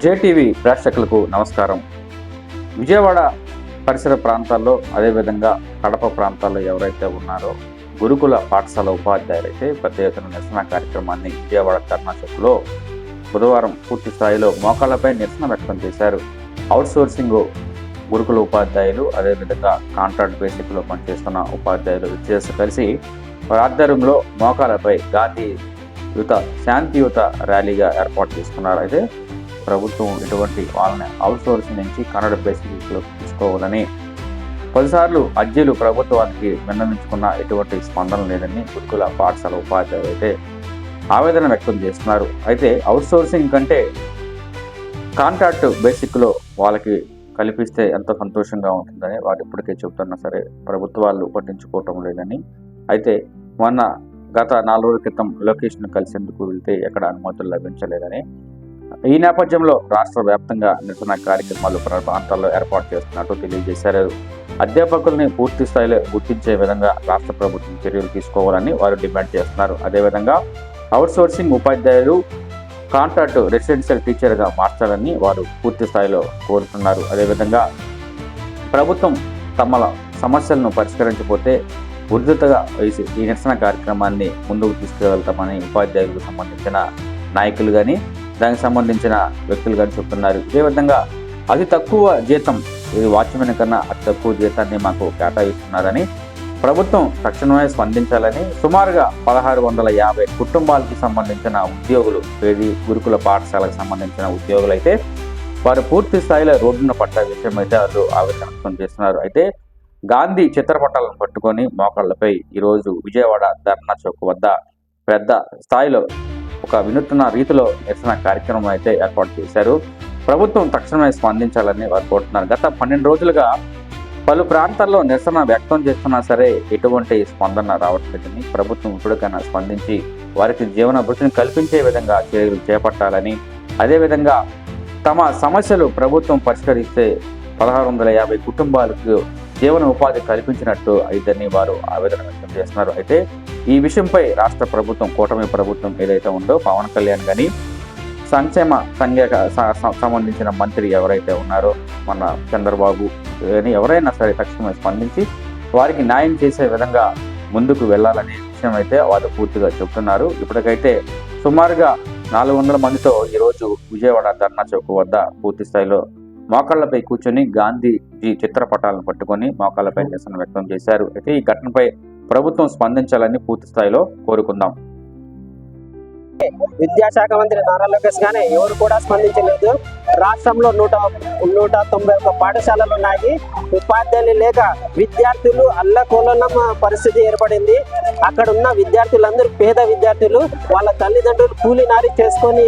JTV ప్రేక్షకులకు నమస్కారం. విజయవాడ పరిసర ప్రాంతాల్లో అదేవిధంగా కడప ప్రాంతాల్లో ఎవరైతే ఉన్నారో గురుకుల పాఠశాల ఉపాధ్యాయులు అయితే పెద్ద ఎత్తున నిరసన కార్యక్రమాన్ని విజయవాడ ధర్నా చౌక్లో బుధవారం పూర్తి స్థాయిలో మోకాళ్లపై నిరసన వ్యక్తం చేశారు. అవుట్సోర్సింగ్ గురుకుల ఉపాధ్యాయులు అదేవిధంగా కాంట్రాక్ట్ బేసిక్లో పనిచేస్తున్న ఉపాధ్యాయులు కలిసి వారి ఆధ్వర్యంలో మోకాలపై గాంధీ యుత శాంతియుత ర్యాలీగా ఏర్పాటు చేసుకున్నారు. అయితే ప్రభుత్వం ఇటువంటి వాళ్ళని అవుట్సోర్సింగ్ నుంచి కన్నడ బేసిక్లో తీసుకోవాలని పలుసార్లు అర్జీలు ప్రభుత్వానికి విన్నవించుకున్న ఎటువంటి స్పందన లేదని గురుకుల పాఠశాల ఉపాధ్యాయులు అయితే ఆవేదన వ్యక్తం చేస్తున్నారు. అయితే అవుట్సోర్సింగ్ కంటే కాంట్రాక్ట్ బేసిక్లో వాళ్ళకి కల్పిస్తే ఎంతో సంతోషంగా ఉంటుందని వారు ఇప్పటికే చెబుతున్నా సరే ప్రభుత్వాలు పట్టించుకోవటం లేదని, అయితే గత 4 రోజుల క్రితం లొకేషన్ కలిసేందుకు వెళ్తే ఎక్కడ అనుమతులు లభించలేదని, ఈ నేపథ్యంలో రాష్ట్ర వ్యాప్తంగా నిరసన కార్యక్రమాలు ప్రాంతాల్లో ఏర్పాటు చేస్తున్నట్టు తెలియజేశారు. అధ్యాపకుల్ని పూర్తి స్థాయిలో గుర్తించే విధంగా రాష్ట్ర ప్రభుత్వం చర్యలు తీసుకోవాలని వారు డిమాండ్ చేస్తున్నారు. అదేవిధంగా అవుట్సోర్సింగ్ ఉపాధ్యాయులు కాంట్రాక్ట్ రెసిడెన్షియల్ టీచర్గా మార్చాలని వారు పూర్తి స్థాయిలో కోరుతున్నారు. అదేవిధంగా ప్రభుత్వం తమ సమస్యలను పరిష్కరించకపోతే ఉధృతగా ఈ నిరసన కార్యక్రమాన్ని ముందుకు తీసుకువెళ్తామని ఉపాధ్యాయులకు సంబంధించిన నాయకులు కానీ దానికి సంబంధించిన వ్యక్తులు కానీ చెప్తున్నారు. ఇదేవిధంగా అతి తక్కువ జీతం, ఇది వాచ్మెన్ కన్నా అతి తక్కువ జీతాన్ని మాకు కేటాయిస్తున్నారని, ప్రభుత్వం తక్షణమే స్పందించాలని సుమారుగా 1650 కుటుంబాలకు సంబంధించిన ఉద్యోగులు, గురుకుల పాఠశాలకు సంబంధించిన ఉద్యోగులు అయితే వారు పూర్తి స్థాయిలో రోడ్డున పడ్డ విషయం అయితే వాళ్ళు ఆవేదన వ్యక్తం చేస్తున్నారు. అయితే గాంధీ చిత్రపటాలను పట్టుకొని మోకాళ్లపై ఈరోజు విజయవాడ ధర్నా చౌక్ వద్ద పెద్ద స్థాయిలో ఒక వినూత్న రీతిలో నిరసన కార్యక్రమం అయితే ఏర్పాటు చేశారు. ప్రభుత్వం తక్షణమే స్పందించాలని వారు కోరుతున్నారు. గత 12 రోజులుగా పలు ప్రాంతాల్లో నిరసన వ్యక్తం చేస్తున్నా సరే ఎటువంటి స్పందన రావట్లేదని, ప్రభుత్వం ఇప్పటికైనా స్పందించి వారికి జీవనభృతిని కల్పించే విధంగా చర్యలు చేపట్టాలని, అదేవిధంగా తమ సమస్యలు ప్రభుత్వం పరిష్కరిస్తే 1650 కుటుంబాలకు జీవన ఉపాధి కల్పించినట్టు అయితేనే వారు ఆవేదన వ్యక్తం చేస్తున్నారు. అయితే ఈ విషయంపై రాష్ట్ర ప్రభుత్వం, కూటమి ప్రభుత్వం ఏదైతే ఉందో పవన్ కళ్యాణ్ కానీ సంక్షేమ సంబంధించిన మంత్రి ఎవరైతే ఉన్నారో మన చంద్రబాబు కానీ ఎవరైనా సరే తక్షణమే స్పందించి వారికి న్యాయం చేసే విధంగా ముందుకు వెళ్ళాలనే విషయం అయితే వాళ్ళు పూర్తిగా చెబుతున్నారు. ఇప్పటికైతే సుమారుగా 400 మందితో ఈరోజు విజయవాడ ధర్నా చౌక్ వద్ద పూర్తి స్థాయిలో మోకాళ్లపై కూర్చొని గాంధీజీ చిత్రపటాలను పట్టుకొని మోకాళ్లపై నిరసన వ్యక్తం చేశారు. అయితే ఈ ఘటనపై ప్రభుత్వం స్పందించాలని పూర్తి స్థాయిలో కోరుకుందాం. విద్యాశాఖ మంత్రి నారా లోకేష్ గానీ ఎవరు కూడా స్పందించలేదు. రాష్ట్రంలో 191 పాఠశాలలు ఉన్నాయి. ఉపాధ్యాయులు లేక విద్యార్థులు అల్లకల్లోలం పరిస్థితి ఏర్పడింది. అక్కడ ఉన్న విద్యార్థులందరూ పేద విద్యార్థులు, వాళ్ళ తల్లిదండ్రులు కూలి నారి చేసుకొని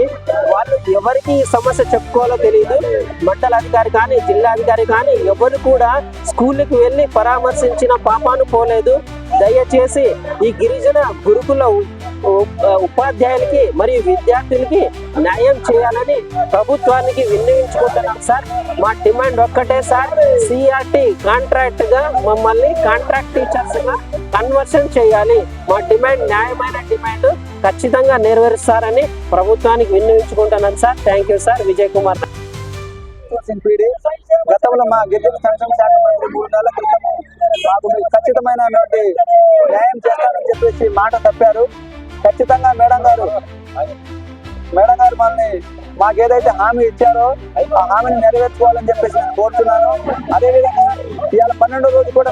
వాళ్ళు ఎవరికి ఈ సమస్య చెప్పుకోవాలో తెలియదు. మండల అధికారి కానీ జిల్లా అధికారి కానీ ఎవరు కూడా స్కూల్కి వెళ్ళి పరామర్శించిన పాపాను పోలేదు. దయచేసి ఈ గిరిజన గురుకుల ఉపాధ్యాయులకి మరియు విద్యార్థులకి న్యాయం చేయాలని ప్రభుత్వానికి విన్నవించుకుంటున్నాం సార్. మా డిమాండ్ ఒక్కటే సార్, సిఆర్టీ కాంట్రాక్ట్ గా మమ్మల్ని కాంట్రాక్ట్ టీచర్స్ గా కన్వర్షన్ చేయాలి. మా డిమాండ్ న్యాయమైన డిమాండ్ ఖచ్చితంగా నెరవేరుస్తారని ప్రభుత్వానికి విన్నవించుకుంటున్నాను sir. Thank you sir. Vijay Kumar. గతంలో మా గిరిజన సంక్షేమ శాఖ మంత్రి 3 నెలల క్రితం మాకు ఖచ్చితమైనటువంటి న్యాయం చేస్తానని చెప్పేసి మాట తప్పారు. ఖచ్చితంగా మేడం గారు మనల్ని మాకేదైతే హామీ ఇచ్చారో ఆ హామీని నెరవేర్చుకోవాలని చెప్పేసి నేను కోరుతున్నాను. అదేవిధంగా ఇవాళ 12వ రోజు కూడా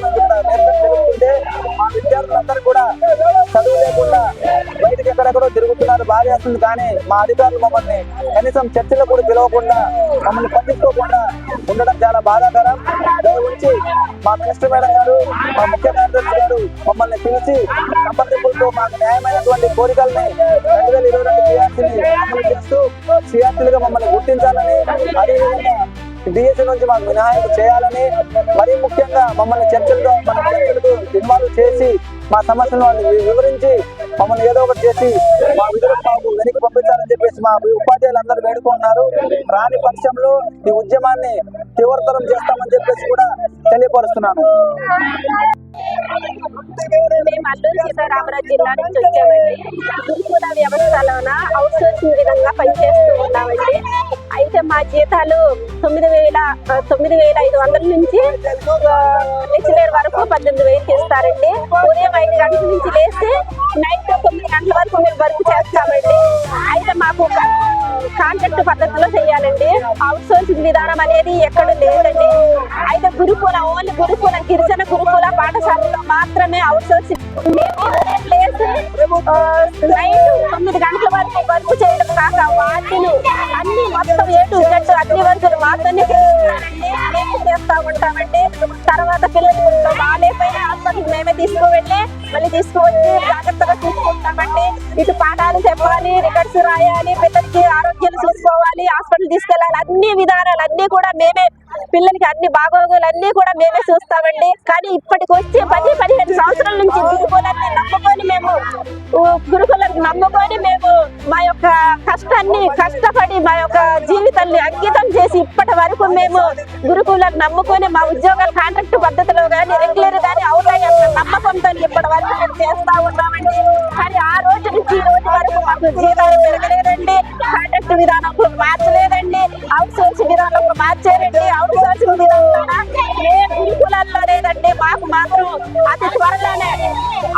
జరుగుతుంటే మా విద్యార్థులందరూ కూడా చదువు లేకుండా బయటకు ఎక్కడెక్కడో తిరుగుతున్నారు, బాధేస్తుంది. కానీ మా అధికారులు మమ్మల్ని కనీసం చర్చలు కూడా పిలవకుండా, మమ్మల్ని పట్టించుకోకుండా ఉండడం చాలా బాధాకరం. దాని గురించి మా మినిస్టర్ మేడం గారు, మా ముఖ్య కార్యదర్శి గారు మమ్మల్ని పిలిచి సంప్రదింపులతో మాకు న్యాయమైనటువంటి కోరికల్ని 2022 సిఆర్టీని అమలు చేస్తూ సిఆర్టీలుగా మమ్మల్ని గుర్తించాలని, అదేవిధంగా డిఎస్సీ నుంచి మాకు మినహాయింపు చేయాలని, మరీ ముఖ్యంగా మమ్మల్ని చర్చలతో మన చర్చలకు ఇన్వాల్వ్ చేసి మా సమస్యలను వాళ్ళు వివరించి మమ్మల్ని ఏదో ఒకటి చేసి మా విధులకు మాకు వెనక్కి పంపించాలని చెప్పేసి మా ఉపాధ్యాయులు అందరూ వేడుకుంటున్నారు. రాని పక్షంలో ఈ ఉద్యమాన్ని తీవ్రతరం చేస్తామని చెప్పేసి కూడా తెలియపరుస్తున్నాను. మేము అల్లూరు సీతారామరాజు జిల్లా నుంచి వచ్చామండి. గురుకుల వ్యవస్థలోన అవుట్ సోర్సింగ్ విధంగా పనిచేస్తూ ఉన్నామండి. అయితే మా జీతాలు 9,500 నుంచి నెక్స్ట్ వరకు 18,000 ఇస్తారండి. ఉదయం 5 గంటల నుంచి లేచి నైట్ 9 గంటల వరకు మేము వర్క్ చేస్తామండి. అయితే మాకు కాంట్రాక్ట్ పద్ధతిలో చేయాలండి. అవుట్ సోర్సింగ్ విధానం అనేది ఎక్కడ లేదండి. అయితే ఓన్లీ గురుకుల గిరిజన గురుకుల పాఠశాలలో మాత్రమే అవుట్ సోర్సింగ్. లేచి నైట్ 9 గంటల వరకు వర్క్ చేయడం కాక వాటిని అన్ని మొత్తం A to Z అన్ని వర్కులు మాత్రమే చేస్తా ఉంటామండి. తర్వాత పిల్లలు బాగాలేకపోయినా హాస్పిటల్ మేమే తీసుకువెళ్ళి మళ్ళీ తీసుకువచ్చి జాగ్రత్తగా చూసుకుంటామండి. ఇటు పాఠాలు చెప్పాలి, రికార్డ్స్ రాయాలి, పిల్లలకి ఆరోగ్యాలు చూసుకోవాలి, హాస్పిటల్ తీసుకెళ్ళాలి. అన్ని విధానాలు అన్ని కూడా మేమే, పిల్లలకి అన్ని బాగోగులు అన్ని కూడా మేమే చూస్తామండి. కానీ ఇప్పటికి వచ్చి 10-15 సంవత్సరాల నుంచి గురుకులాన్ని నమ్ముకొని మేము మా యొక్క కష్టాన్ని కష్టపడి మా యొక్క జీవితాన్ని అంకితం చేసి ఇప్పటి వరకు మేము గురుకులను నమ్ముకొని మా ఉద్యోగాలు కాంట్రాక్ట్ పద్ధతిలో కానీ రెగ్యులర్ కానీ అవుతాయి అన్న నమ్మకంతో ఇప్పటి వరకు మేము చేస్తా ఉన్నామండి. కానీ ఆ రోజు నుంచి ఈ రోజు వరకు మాకు జీతాలు పెరగలేదండి, కాంట్రాక్ట్ విధానంలో మార్చలేదండి, అవుట్ సోర్సింగ్ విధానంలో మార్చారండి. అవుట్ సోర్సింగ్ విధానంలో ఏ గురుకులాల్లో లేదండి. మాకు మాత్రం అతి త్వరలోనే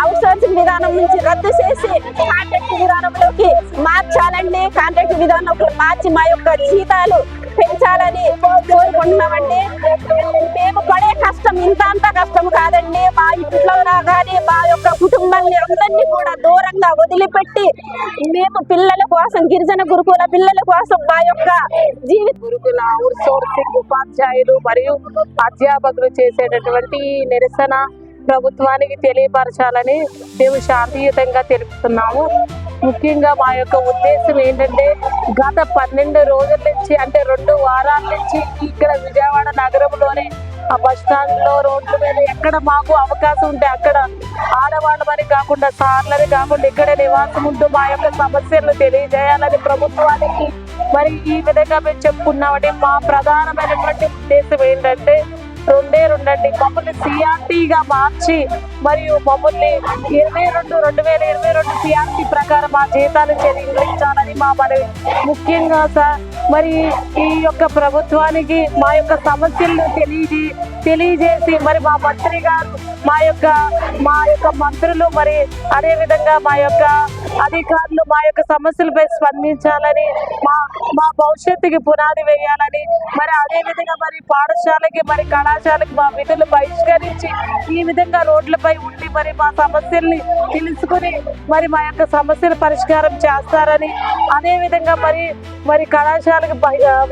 అవుట్ సోర్సింగ్ విధానం నుంచి రద్దు చేసి కాంట్రాక్ట్ విధానంలోకి మార్చాలండి. కాంట్రాక్ట్ విధానంలో మార్చి మా యొక్క జీతాలు పెంచాలని కోరుకుంటున్నామండి. మేము పడే కష్టం ఇంత కష్టం కాదండి. మా ఇంట్లో కానీ మా యొక్క కుటుంబాన్ని అందరినీ కూడా దూరంగా వదిలిపెట్టి మేము పిల్లల కోసం, గిరిజన గురుకుల పిల్లల కోసం మా యొక్క జీవిత గురుకుల అవుట్ సోర్సింగ్ ఉపాధ్యాయులు మరియు అధ్యాపకులు చేసేటటువంటి నిరసన ప్రభుత్వానికి తెలియపరచాలని మేము శాంతియుతంగా తెలుపుతున్నాము. ముఖ్యంగా మా యొక్క ఉద్దేశం ఏంటంటే, గత 12 రోజుల నుంచి అంటే 2 వారాల నుంచి ఇక్కడ విజయవాడ నగరంలోనే ఆ బస్ స్టాండ్ లో రోడ్ల మీద ఎక్కడ మాకు అవకాశం ఉంటే అక్కడ ఆడవాళ్ళమని కాకుండా సార్లని కాకుండా ఇక్కడ నివాసం ఉంటూ మా యొక్క సమస్యలను తెలియజేయాలని ప్రభుత్వానికి మరి ఈ విధంగా మేము చెప్పుకున్నామండి. మా ప్రధానమైనటువంటి ఉద్దేశం ఏంటంటే, రెండండి మమ్మల్ని సిఆర్టీగా మార్చి మరియు మమ్మల్ని 2022 సిఆర్టీ ప్రకారం మా జీతాలు చెల్లించాలని మా మనవి. ముఖ్యంగా సార్ మరి ఈ యొక్క ప్రభుత్వానికి మా యొక్క సమస్యలను తెలియజేసి మరి మా మంత్రి గారు మా యొక్క మంత్రులు మరి అదే విధంగా మా యొక్క అధికారులు మా యొక్క సమస్యలపై స్పందించాలని, మా భవిష్యత్తుకి పునాది వేయాలని, మరి అదే విధంగా మరి పాఠశాలకి మరి కళాశాలకి మా విధులు బహిష్కరించి ఈ విధంగా రోడ్లపై ఉండి మరి మా సమస్యల్ని తెలుసుకుని మరి మా యొక్క సమస్యల పరిష్కారం చేస్తారని, అదే విధంగా మరి కళాశాలకు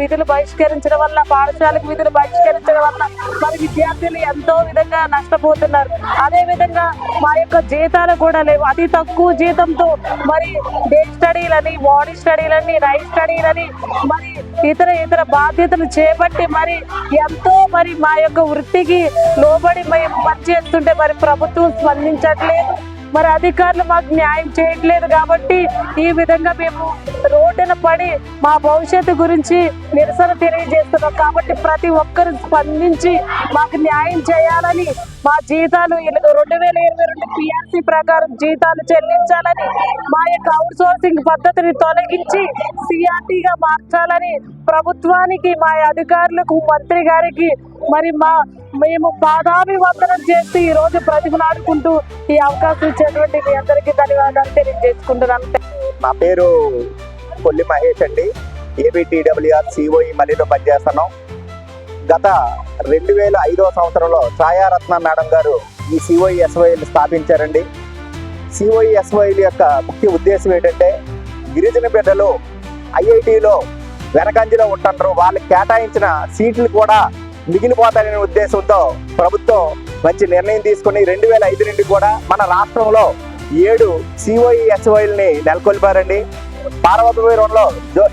విధులు బహిష్కరించడం వల్ల, పాఠశాలకు విధులు బహిష్కరించడం వల్ల మరి విద్యార్థులు ఎంతో విధంగా నష్టపోతున్నారు. అదే విధంగా మా యొక్క జీతాలు కూడా లేవు. అతి తక్కువ జీతంతో మరి డే స్టడీలని, మార్నింగ్ స్టడీలని, నైట్ స్టడీలని మరి ఇతర బాధ్యతలు చేపట్టి మరి ఎంతో మరి మా యొక్క వృత్తికి లోబడి మేము పనిచేస్తుంటే మరి ప్రభుత్వం స్పందించట్లేదు, మరి అధికారులు మాకు న్యాయం చేయట్లేదు. కాబట్టి ఈ విధంగా మేము రోడ్డున పడి మా భవిష్యత్తు గురించి నిరసన తెలియజేస్తున్నాం. కాబట్టి ప్రతి ఒక్కరు స్పందించి మాకు న్యాయం చేయాలని, మా జీతాలు 2022 పిఆర్సీ ప్రకారం జీతాలు చెల్లించాలని, మా యొక్క అవుట్ సోర్సింగ్ పద్ధతిని తొలగించి సిఆర్టీగా మార్చాలని ప్రభుత్వానికి, మా అధికారులకు, మంత్రి గారికి మరి మేము పాదాభివందనం చేసి ఈ రోజు ప్రతిమలాడుకుంటూ ఈ అవకాశం ఇచ్చేటువంటి మీ అందరికీ ధన్యవాదాలు తెలియజేసుకుంటున్నాను. నా పేరు కొల్లి మహేష్ అండి. ఏబిటిడబ్ల్యూఆర్ సిఓఈ మళ్ళీలో పనిచేస్తున్నాం. గత 2005వ సంవత్సరంలో ఛాయారత్న మేడం గారు ఈ సిఓఈఎస్వైలు స్థాపించారండి. సిఓఈఎస్వైల యొక్క ముఖ్య ఉద్దేశం ఏంటంటే, గిరిజన బిడ్డలు ఐఐటిలో వెనకంజలో ఉంటున్నారు, వాళ్ళకి కేటాయించిన సీట్లు కూడా మిగిలిపోతాయనే ఉద్దేశంతో ప్రభుత్వం మంచి నిర్ణయం తీసుకుని 2005 నుండి కూడా మన రాష్ట్రంలో 7 సిఓఈఎస్వైల్ని నెలకొల్పారండి. పార్వతీపురంలో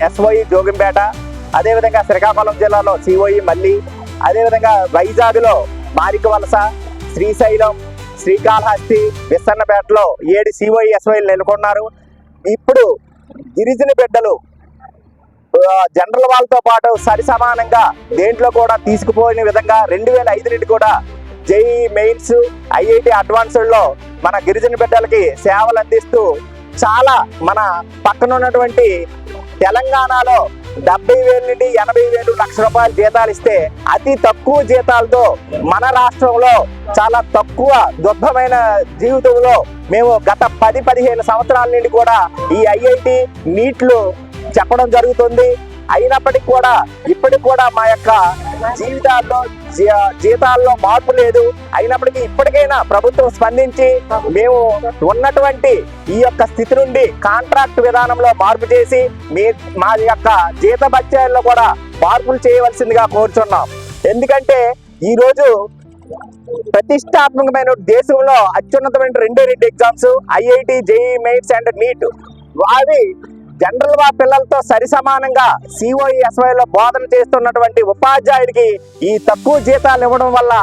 ఎస్వై జోగింపేట, అదేవిధంగా శ్రీకాకుళం జిల్లాలో సిఓఈ మల్లి, అదేవిధంగా వైజాగ్లో మారికవలస, శ్రీశైలం, శ్రీకాళహస్తి, విస్సన్నపేటలో 7 సిఓఈఎస్వైలు నెలకొన్నారు. ఇప్పుడు గిరిజన బిడ్డలు జనరల్ వాళ్ళతో పాటు సరి సమానంగా దేంట్లో కూడా తీసుకుపోయిన విధంగా 2005 నుండి కూడా జేఈ మెయిన్స్, ఐఐటి అడ్వాన్స్డ్లో మన గిరిజన బిడ్డలకి సేవలు అందిస్తూ చాలా మన పక్కన ఉన్నటువంటి తెలంగాణలో 70,000 నుండి 80,000 లక్ష రూపాయల జీతాలు ఇస్తే అతి తక్కువ జీతాలతో మన రాష్ట్రంలో చాలా తక్కువ దుర్భమైన జీవితంలో మేము గత 10-15 సంవత్సరాల నుండి కూడా ఈ ఐఐటి నీట్లు చెప్పడం జరుగుతుంది. అయినప్పటికీ కూడా ఇప్పటికి కూడా మా యొక్క జీవితాల్లో జీతాల్లో మార్పు లేదు. అయినప్పటికీ ఇప్పటికైనా ప్రభుత్వం స్పందించి మేము ఉన్నటువంటి ఈ యొక్క స్థితి నుండి కాంట్రాక్ట్ విధానంలో మార్పు చేసి మా యొక్క జీతభత్యాల్లో కూడా మార్పులు చేయవలసిందిగా కోరుచున్నాం. ఎందుకంటే ఈరోజు ప్రతిష్టాత్మకమైన దేశంలో అత్యున్నతమైన రెండే exams IIT, JEE mains and NEET. అవి జనరల్ గా పిల్లలతో సరి సమానంగా COE-SY బోధన చేస్తున్నటువంటి ఉపాధ్యాయుడికి ఈ తక్కువ జీతాలు ఇవ్వడం వల్ల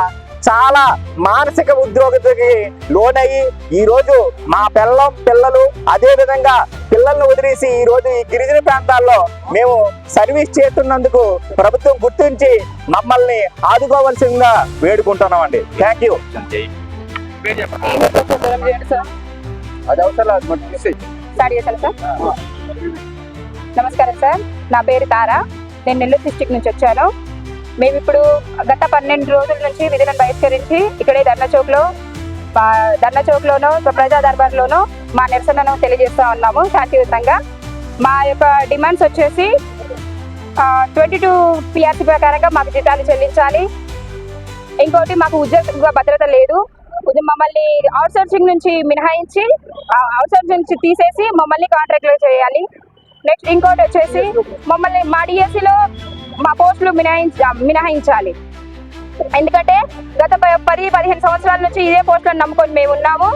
చాలా మానసిక ఉద్యోగతకి లోనయ్యి ఈ రోజు మా పిల్లలు అదే విధంగా పిల్లల్ని వదిలేసి ఈ రోజు ఈ గిరిజన ప్రాంతాల్లో మేము సర్వీస్ చేస్తున్నందుకు ప్రభుత్వం గుర్తించి మమ్మల్ని ఆదుకోవాల్సిందిగా వేడుకుంటున్నామండి. Thank you. నమస్కారం సార్, నా పేరు తారా. నేను నెల్లూరు డిస్ట్రిక్ట్ నుంచి వచ్చాను. మేము ఇప్పుడు గత 12 రోజుల నుంచి విధులను బహిష్కరించి ఇక్కడే ధర్నా చౌక్లోనూ ప్రజా దర్బార్లోనూ మా నిరసనను తెలియజేస్తూ ఉన్నాము శాంతియుతంగా. మా యొక్క డిమాండ్స్ వచ్చేసి 22 PRC ప్రకారంగా మాకు జీతాలు చెల్లించాలి. ఇంకోటి మాకు ఉద్యోగ భద్రత లేదు. మమ్మల్ని అవుట్సోర్సింగ్ నుంచి మినహాయించి అవుట్సోర్సింగ్ తీసేసి మమ్మల్ని కాంట్రాక్ట్లో చేయాలి. నెక్స్ట్ ఇంకోటి వచ్చేసి మమ్మల్ని మా డిఎస్సిలో మా పోస్టులు మినహాయించాలి. ఎందుకంటే గత 10-15 సంవత్సరాల నుంచి ఇదే పోస్టులను నమ్ముకొని మేము ఉన్నాము.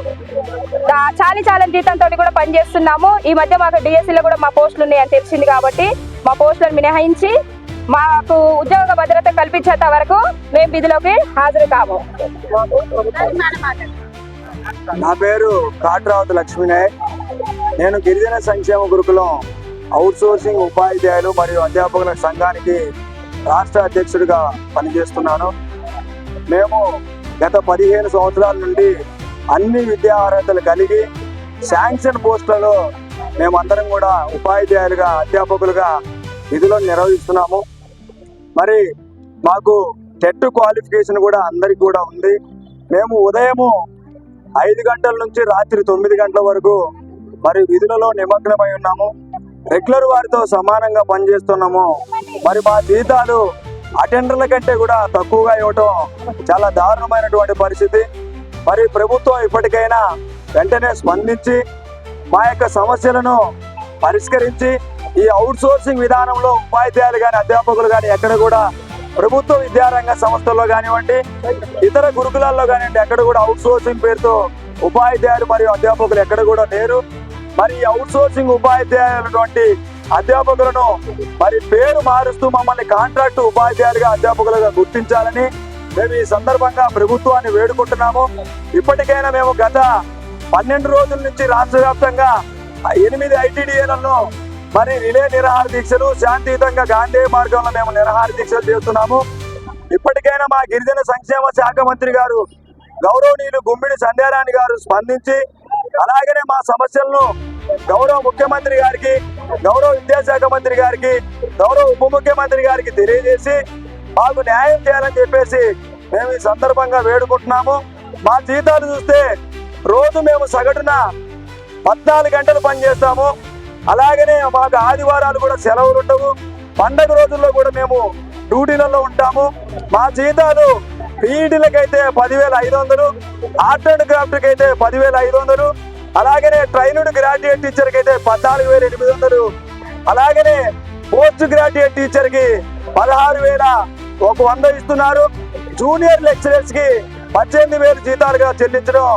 చాలా జీతంతో కూడా పనిచేస్తున్నాము. ఈ మధ్య మాకు డిఎస్సిలో కూడా మా పోస్టులు ఉన్నాయని తెలిసింది కాబట్టి మా పోస్టులను మినహాయించి మాకు ఉద్యోగ భద్రత కల్పించేంత వరకు మేము విధిలోకి హాజరు కాము. నా పేరు కాట్రావతి లక్ష్మీనాయక్. నేను గిరిజన సంక్షేమ గురుకులం అవుట్సోర్సింగ్ ఉపాధ్యాయులు మరియు అధ్యాపకుల సంఘానికి రాష్ట్ర అధ్యక్షుడిగా పనిచేస్తున్నాను. మేము గత 15 సంవత్సరాల నుండి అన్ని విద్యా అర్హతలు కలిగి శాంక్షన్ పోస్టులలో మేమందరం కూడా ఉపాధ్యాయులుగా అధ్యాపకులుగా విధులను నిర్వహిస్తున్నాము. మరి మాకు టెట్ క్వాలిఫికేషన్ కూడా అందరికి కూడా ఉంది. మేము ఉదయము 5 గంటల నుంచి రాత్రి 9 గంటల వరకు మరి విధులలో నిమగ్నమై ఉన్నాము. రెగ్యులర్ వారితో సమానంగా పనిచేస్తున్నాము. మరి మా జీతాలు అటెండర్ల కంటే కూడా తక్కువగా ఇవ్వటం చాలా దారుణమైనటువంటి పరిస్థితి. మరి ప్రభుత్వం ఇప్పటికైనా వెంటనే స్పందించి మా యొక్క సమస్యలను పరిష్కరించి ఈ అవుట్సోర్సింగ్ విధానంలో ఉపాధ్యాయులు కానీ అధ్యాపకులు కానీ ఎక్కడ కూడా ప్రభుత్వ విద్యారంగ సంస్థల్లో కానివ్వండి ఇతర గురుకులాల్లో కానివ్వండి ఎక్కడ కూడా అవుట్సోర్సింగ్ పేరుతో ఉపాధ్యాయులు మరియు అధ్యాపకులు ఎక్కడ కూడా లేరు. మరి అవుట్సోర్సింగ్ ఉపాధ్యాయులటువంటి అధ్యాపకులను మరి పేరు మారుస్తూ మమ్మల్ని కాంట్రాక్ట్ ఉపాధ్యాయులుగా అధ్యాపకులుగా గుర్తించాలని మేము ఈ సందర్భంగా ప్రభుత్వాన్ని వేడుకుంటున్నాము. ఇప్పటికైనా మేము గత 12 రోజుల నుంచి రాష్ట్ర వ్యాప్తంగా 8 ITDAలలో మరి రిలే నిరాహార దీక్షలు శాంతియుతంగా గాంధీ మార్గంలో మేము నిరాహార దీక్షలు చేస్తున్నాము. ఇప్పటికైనా మా గిరిజన సంక్షేమ శాఖ మంత్రి గారు గౌరవనీయులు గుమ్మిడి సంధ్యారాణి గారు స్పందించి అలాగనే మా సమస్యలను గౌరవ ముఖ్యమంత్రి గారికి, గౌరవ విద్యాశాఖ మంత్రి గారికి, గౌరవ ఉప ముఖ్యమంత్రి గారికి తెలియజేసి మాకు న్యాయం చేయాలని చెప్పేసి మేము ఈ సందర్భంగా వేడుకుంటున్నాము. మా జీతాలు చూస్తే రోజు మేము సగటున 14 గంటలు పనిచేస్తాము. అలాగనే మాకు ఆదివారాలు కూడా సెలవులు ఉండవు. పండగ రోజుల్లో కూడా మేము డ్యూటీలలో ఉంటాము. మా జీతాలు పీఈటీలకైతే 10,500, ఆర్ట్ అండ్ క్రాఫ్ట్కి అయితే 10,500, అలాగనే ట్రైన్డ్ గ్రాడ్యుయేట్ టీచర్కి అయితే 14,800, అలాగనే పోస్ట్ గ్రాడ్యుయేట్ టీచర్కి 16,100 ఇస్తున్నారు. జూనియర్ లెక్చరర్స్ కి 18,000 జీతాలుగా చెల్లించడం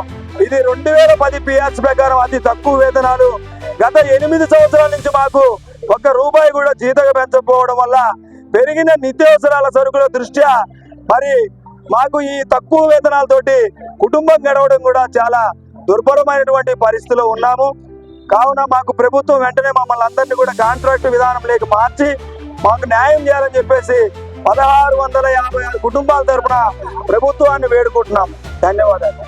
ఇది 2010 PRC ప్రకారం అతి తక్కువ వేతనాలు. గత 8 సంవత్సరాల నుంచి మాకు ₹1 కూడా జీతం పెంచకపోవడం వల్ల పెరిగిన నిత్యావసరాల సరుకుల దృష్ట్యా మరి మాకు ఈ తక్కువ వేతనాలతోటి కుటుంబం గడవడం కూడా చాలా దుర్భరమైనటువంటి పరిస్థితిలో ఉన్నాము. కావున మాకు ప్రభుత్వం వెంటనే మమ్మల్ని అందరినీ కూడా కాంట్రాక్ట్ విధానంలోకి మార్చి మాకు న్యాయం చేయాలని చెప్పేసి 1656 కుటుంబాల తరపున ప్రభుత్వాన్ని వేడుకుంటున్నాం. ధన్యవాదాలు.